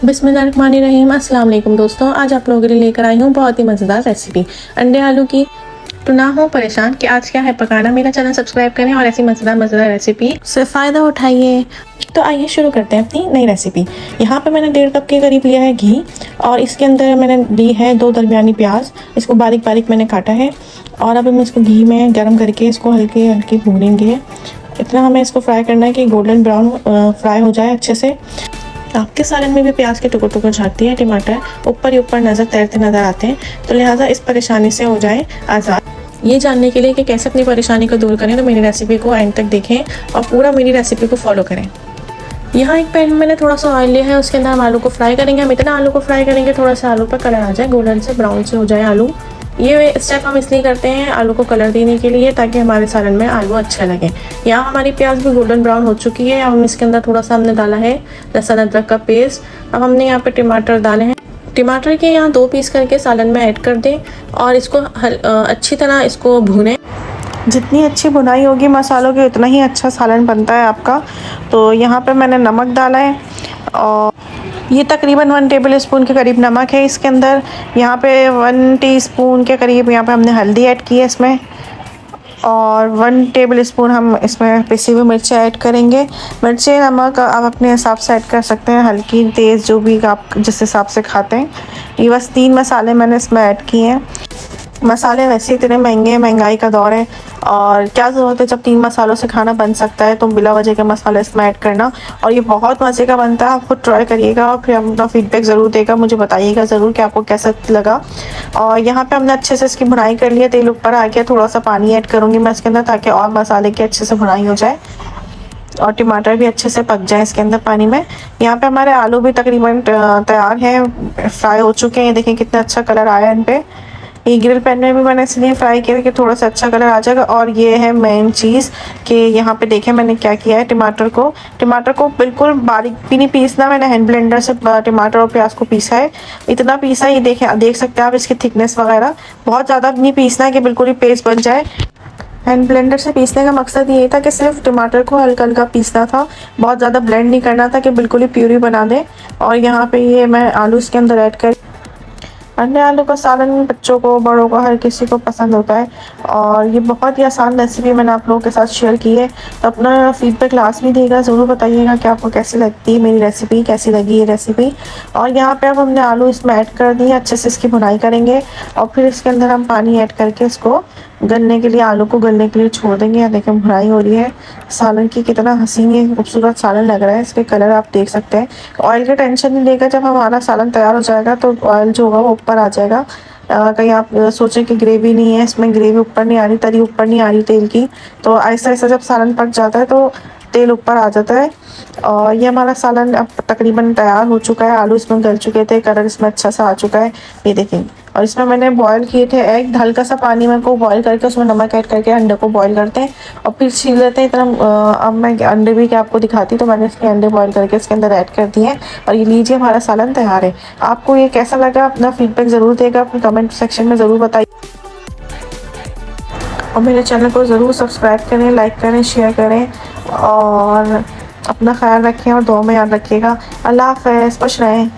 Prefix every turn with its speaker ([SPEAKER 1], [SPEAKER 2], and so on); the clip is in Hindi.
[SPEAKER 1] बिस्मिल्लाहिर्रहमानिर्रहीम। अस्सलाम वालेकुम दोस्तों, आज आप लोगों के लिए लेकर आई हूँ बहुत ही मज़ेदार रेसिपी अंडे आलू की। तो ना हो परेशान कि आज क्या है पकाना, मेरा चैनल सब्सक्राइब करें और ऐसी मज़ेदार रेसिपी से फ़ायदा उठाइए। तो आइए शुरू करते हैं अपनी नई रेसिपी। यहाँ पे मैंने 1.5 कप के करीब लिया है घी और इसके अंदर मैंने ली है 2 दरमियानी प्याज। इसको बारीक बारीक मैंने काटा है और अब हम इसको घी में गर्म करके इसको हल्के हल्के भूनेंगे। इतना हमें इसको फ्राई करना है कि गोल्डन ब्राउन फ्राई हो जाए अच्छे से। आपके सालन में भी प्याज के टुकड़े टुकड़े झाड़ती है, टमाटर ऊपर ही ऊपर तैरते नज़र आते हैं, तो लिहाजा इस परेशानी से हो जाए आज़ाद। ये जानने के लिए कि कैसे अपनी परेशानी को दूर करें तो मेरी रेसिपी को एंड तक देखें और पूरा मेरी रेसिपी को फॉलो करें। यहाँ एक पैन में मैंने थोड़ा सा ऑयल लिया है, उसके अंदर हम आलू को फ्राई करेंगे। हम इतना आलू को फ्राई करेंगे थोड़ा सा आलू पर कलर आ जाए, गोल्डन से ब्राउन से हो जाए आलू। ये स्टेप हम इसलिए करते हैं आलू को कलर देने के लिए, ताकि हमारे सालन में आलू अच्छा लगे। यहाँ हमारी प्याज भी गोल्डन ब्राउन हो चुकी है। अब हम इसके अंदर थोड़ा सा हमने डाला है लहसुन अदरक का पेस्ट। अब हमने यहाँ पे टमाटर डाले हैं। टमाटर के यहाँ 2 पीस करके सालन में ऐड कर दें और इसको अच्छी तरह इसको भूनें। जितनी अच्छी भुनाई होगी मसालों की उतना ही अच्छा सालन बनता है आपका। तो यहाँ पे मैंने नमक डाला है और ये तकरीबन 1 टेबल स्पून के करीब नमक है इसके अंदर। यहाँ पे 1 टीस्पून के करीब यहाँ पे हमने हल्दी ऐड की है इसमें और 1 टेबल स्पून हम इसमें पिसी हुई मिर्चें ऐड करेंगे। मिर्चें नमक आप अपने हिसाब से ऐड कर सकते हैं, हल्की तेज़ जो भी आप जिस हिसाब से खाते हैं। ये बस 3 मसाले मैंने इसमें ऐड किए हैं। मसाले वैसे इतने महंगे हैं, महंगाई का दौर है और क्या ज़रूरत है जब 3 मसालों से खाना बन सकता है तो बिला वजह के मसाले इसमें ऐड करना। और ये बहुत मज़े का बनता है, आप खुद ट्राई करिएगा और फिर अपना फीडबैक ज़रूर देगा, मुझे बताइएगा ज़रूर कि आपको कैसा लगा। और यहाँ पे हमने अच्छे से इसकी भुनाई कर लिया, तेल ऊपर आ गया, थोड़ा सा पानी ऐड करूँगी मैं इसके अंदर ताकि और मसाले की अच्छे से भुनाई हो जाए और टमाटर भी अच्छे से पक जाए इसके अंदर पानी में। यहाँ पे हमारे आलू भी तकरीबन तैयार हैं, फ्राई हो चुके हैं। देखें कितना अच्छा कलर आया इन पे। ये ग्रिल पैन में भी मैंने इसलिए फ्राई किया कि थोड़ा सा अच्छा कलर आ जाएगा। और ये है मेन चीज़ कि यहाँ पे देखें मैंने क्या किया है, टमाटर को बिल्कुल बारीक भी नहीं पीसना, मैंने हैंड ब्लेंडर से टमाटर और प्याज को पीसा है। इतना पीसा है, ये देखें देख सकते हैं आप इसकी थिकनेस वगैरह। बहुत ज़्यादा नहीं पीसना है कि बिल्कुल ही पेस्ट बन जाए। हैंड ब्लेंडर से पीसने का मकसद ये था कि सिर्फ टमाटर को हल्का हल्का पीसना था, बहुत ज़्यादा ब्लेंड नहीं करना था कि बिल्कुल ही प्यूरी बना दें। और यहाँ पे ये मैं आलू इसके अंदर ऐड कर, अंडे आलू का सालन बच्चों को बड़ों को हर किसी को पसंद होता है और ये बहुत ही आसान रेसिपी मैंने आप लोगों के साथ शेयर की है। तो अपना फीडबैक लाजमी देगा, ज़रूर बताइएगा कि आपको कैसी लगती है मेरी रेसिपी, कैसी लगी ये रेसिपी। और यहाँ पे अब हमने आलू इसमें ऐड कर दिए, अच्छे से इसकी भुनाई करेंगे और फिर इसके अंदर हम पानी ऐड करके इसको गलने के लिए, आलू को गलने के लिए छोड़ देंगे। यहाँ देखें भुनाई हो रही है सालन की, कितना हसीन खूबसूरत सालन लग रहा है। इसके कलर आप देख सकते हैं। ऑयल की टेंशन नहीं लेगा, जब हमारा सालन तैयार हो जाएगा तो ऑयल जो होगा वो ऊपर आ जाएगा। कहीं आप सोचें कि ग्रेवी नहीं है, इसमें ग्रेवी ऊपर नहीं आ रही, तरी ऊपर नहीं आ रही तेल की। तो ऐसा ऐसा जब सालन पक जाता है तो तेल ऊपर आ जाता है। और ये हमारा सालन अब तकरीबन तैयार हो चुका है। आलू इसमें गल चुके थे, कलर इसमें अच्छा सा आ चुका है, ये देखें। और इसमें मैंने बॉयल किए थे एग, हल्का सा पानी में को बॉयल करके उसमें नमक ऐड करके अंडे को बॉयल करते हैं और फिर छील लेते हैं इतना। अब मैं अंडे भी क्या आपको दिखाती, तो मैंने इसके अंडे बॉयल करके इसके अंदर ऐड कर दिए हैं और ये लीजिए हमारा सालन तैयार है। आपको ये कैसा लगा अपना फीडबैक ज़रूर देगा, अपने कमेंट सेक्शन में ज़रूर बताइए और मेरे चैनल को ज़रूर सब्सक्राइब करें, लाइक करें, शेयर करें और अपना ख्याल रखें और दुआ में याद रखिएगा। अल्लाह हाफ़िज़, खुश रहें।